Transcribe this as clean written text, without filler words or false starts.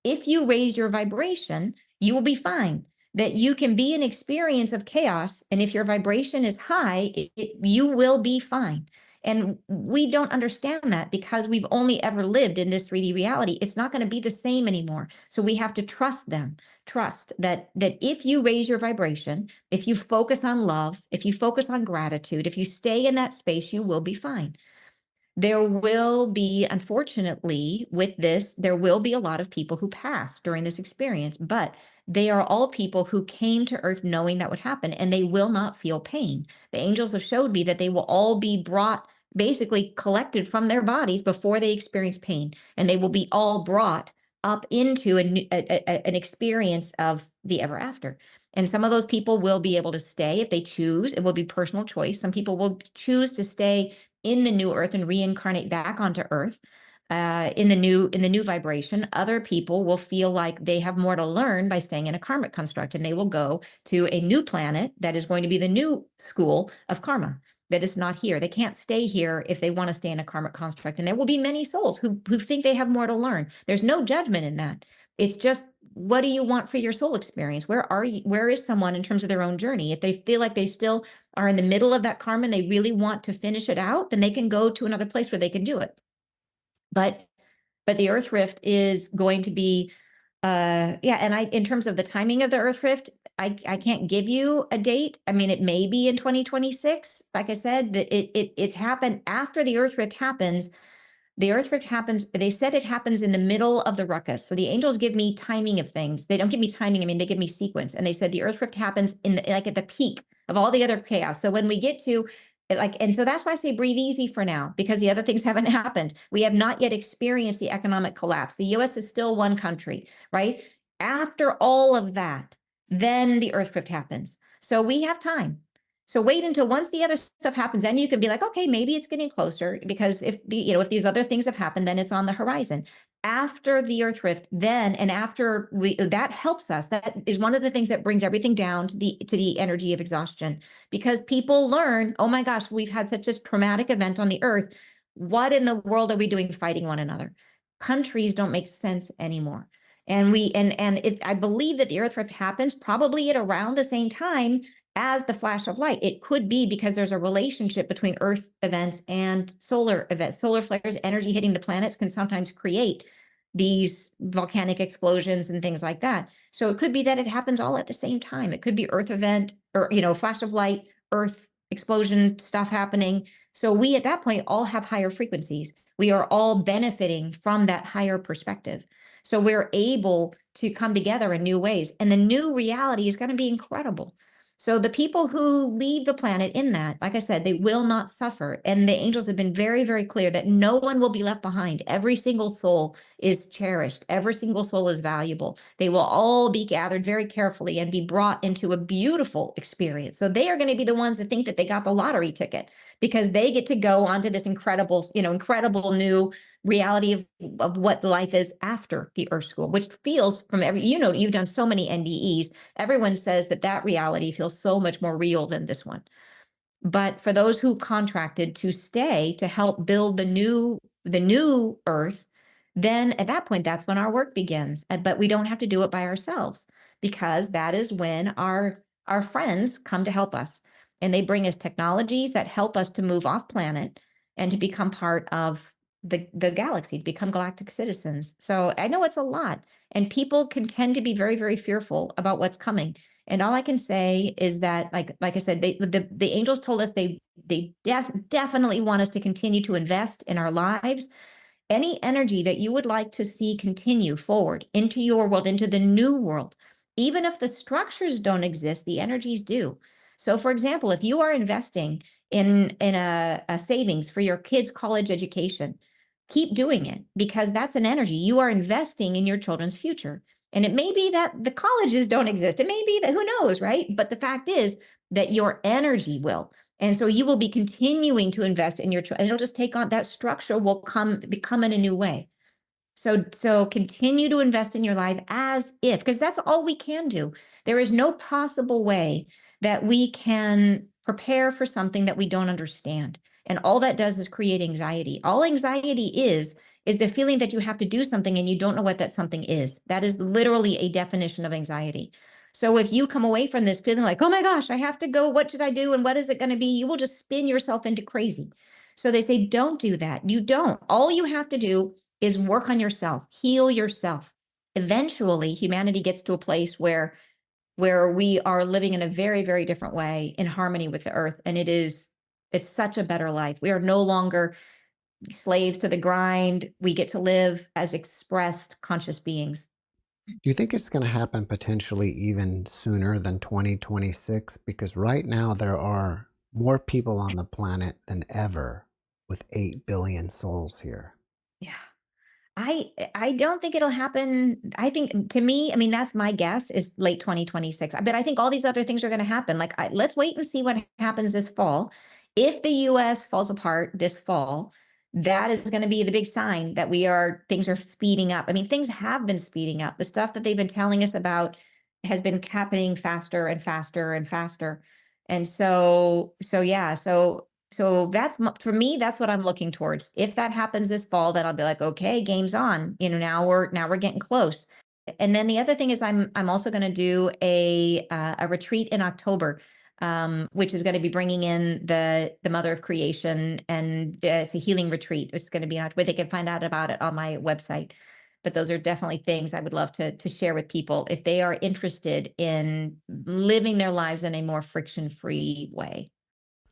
if you raise your vibration, you will be fine. That you can be an experience of chaos, and if your vibration is high, you will be fine. And we don't understand that because we've only ever lived in this 3D reality. It's not going to be the same anymore. So we have to trust them. Trust that if you raise your vibration, if you focus on love, if you focus on gratitude, if you stay in that space, you will be fine. There will be, unfortunately, with this, there will be a lot of people who pass during this experience, but they are all people who came to Earth knowing that would happen, and they will not feel pain. The angels have showed me that they will all be brought, basically collected from their bodies before they experience pain, and they will be all brought up into an experience of the ever after. And some of those people will be able to stay if they choose. It will be personal choice. Some people will choose to stay in the new Earth and reincarnate back onto Earth in the new vibration. Other people will feel like they have more to learn by staying in a karmic construct, and they will go to a new planet that is going to be the new school of karma that is not here. They can't stay here if they want to stay in a karmic construct. And there will be many souls who think they have more to learn. There's no judgment in that. It's just, what do you want for your soul experience? Where are you? Where is someone in terms of their own journey? If they feel like they still are in the middle of that karma and they really want to finish it out, then they can go to another place where they can do it. But the Earth Rift is going to be, yeah. And in terms of the timing of the Earth Rift, I can't give you a date. I mean, it may be in 2026. Like I said, that it's happened after the Earth Rift happens. The Earth Rift happens, they said it happens in the middle of the ruckus. So the angels give me timing of things. They don't give me timing. I mean, they give me sequence. And they said the Earth Rift happens like at the peak of all the other chaos. So when we get to and so that's why I say breathe easy for now, because the other things haven't happened. We have not yet experienced the economic collapse. The US is still one country, right? After all of that, then the Earth Rift happens. So we have time. So wait until once the other stuff happens, then you can be like, okay, maybe it's getting closer, because if if these other things have happened, then it's on the horizon. After the Earth Rift, then, and after that helps us. That is one of the things that brings everything down to the energy of exhaustion, because people learn, oh my gosh, we've had such a traumatic event on the Earth. What in the world are we doing fighting one another? Countries don't make sense anymore. And I believe that the Earth Rift happens probably at around the same time as the flash of light. It could be because there's a relationship between Earth events and solar events. Solar flares, energy hitting the planets, can sometimes create these volcanic explosions and things like that. So it could be that it happens all at the same time. It could be Earth event, or flash of light, Earth explosion stuff happening. So we at that point all have higher frequencies. We are all benefiting from that higher perspective. So we're able to come together in new ways. And the new reality is going to be incredible. So the people who leave the planet in that, like I said, they will not suffer. And the angels have been very, very clear that no one will be left behind. Every single soul is cherished. Every single soul is valuable. They will all be gathered very carefully and be brought into a beautiful experience. So they are going to be the ones that think that they got the lottery ticket, because they get to go onto this incredible, incredible new reality of what life is after the Earth School, which feels, from you've done so many NDEs. Everyone says that reality feels so much more real than this one. But for those who contracted to stay to help build the new Earth, then at that point, that's when our work begins. But we don't have to do it by ourselves, because that is when our friends come to help us. And they bring us technologies that help us to move off planet and to become part of the galaxy, to become galactic citizens. So I know it's a lot, and people can tend to be very, very fearful about what's coming. And all I can say is that, like I said, the angels told us they definitely want us to continue to invest in our lives. Any energy that you would like to see continue forward into your world, into the new world, even if the structures don't exist, the energies do. So for example, if you are investing in a savings for your kids' college education, keep doing it, because that's an energy. You are investing in your children's future. And it may be that the colleges don't exist. It may be that, who knows, right? But the fact is that your energy will. And so you will be continuing to invest in your, and it'll just take on, that structure will become in a new way. So continue to invest in your life as if, because that's all we can do. There is no possible way that we can prepare for something that we don't understand. And all that does is create anxiety. All anxiety is is the feeling that you have to do something and you don't know what that something is. That is literally a definition of anxiety. So if you come away from this feeling like, oh my gosh, I have to go, what should I do? And what is it going to be? You will just spin yourself into crazy. So they say, don't do that. You don't. All you have to do is work on yourself, heal yourself. Eventually, humanity gets to a place where we are living in a very, very different way in harmony with the earth. And it's such a better life. We are no longer slaves to the grind. We get to live as expressed conscious beings. Do you think it's going to happen potentially even sooner than 2026? Because right now there are more people on the planet than ever with 8 billion souls here. Yeah. I don't think it'll happen. I think, to me, I mean, that's my guess, is late 2026. But I think all these other things are going to happen. Like, let's wait and see what happens this fall. If the US falls apart this fall, that is going to be the big sign that things are speeding up. I mean, things have been speeding up. The stuff that they've been telling us about has been happening faster and faster and faster. And yeah, so that's for me, that's what I'm looking towards. If that happens this fall, then I'll be like, okay, game's on. Now we're getting close. And then the other thing is I'm also going to do a retreat in October, which is going to be bringing in the Mother of Creation, and it's a healing retreat. It's going to be in October. They can find out about it on my website. But those are definitely things I would love to share with people if they are interested in living their lives in a more friction-free way.